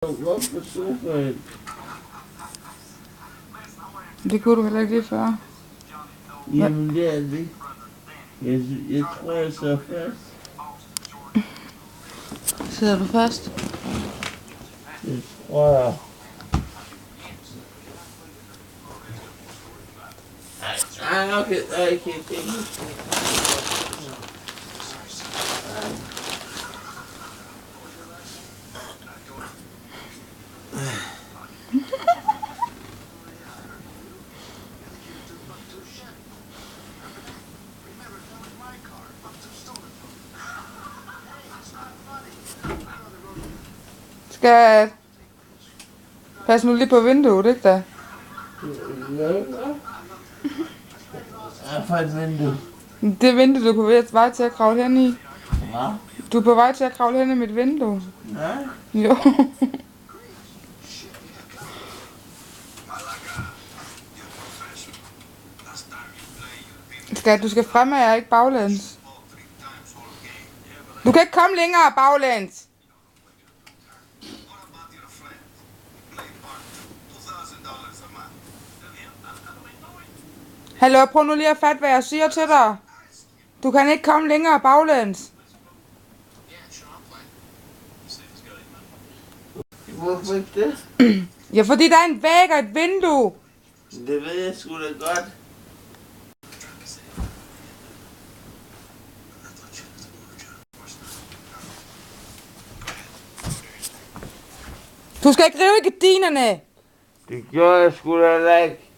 Hvorfor sofaen? Det kunne du heller ikke lige før. Jamen det er det. Jeg tror, jeg sidder fast. Sidder du fast? Det tror jeg. Okay. Skat. Pas nu lige på vinduet, ikke da? Hvad for et vindue? Det vindue, du er på vej til at kravle hen i. Hvad? Du er på vej til at kravle hen i mit vindue. Nej? Jo. Skat, du skal fremme af jer, ikke baglæns. Du kan ikke komme længere baglæns. Hallo, prøv nu lige at fatte, hvad jeg siger til dig. Du kan ikke komme længere baglæns. Hvorfor ikke det? Ja, fordi der er en væg og et vindue. Det ved jeg sgu da godt. Du skal ikke rive i gardinerne. Det gjorde jeg sgu da ikke.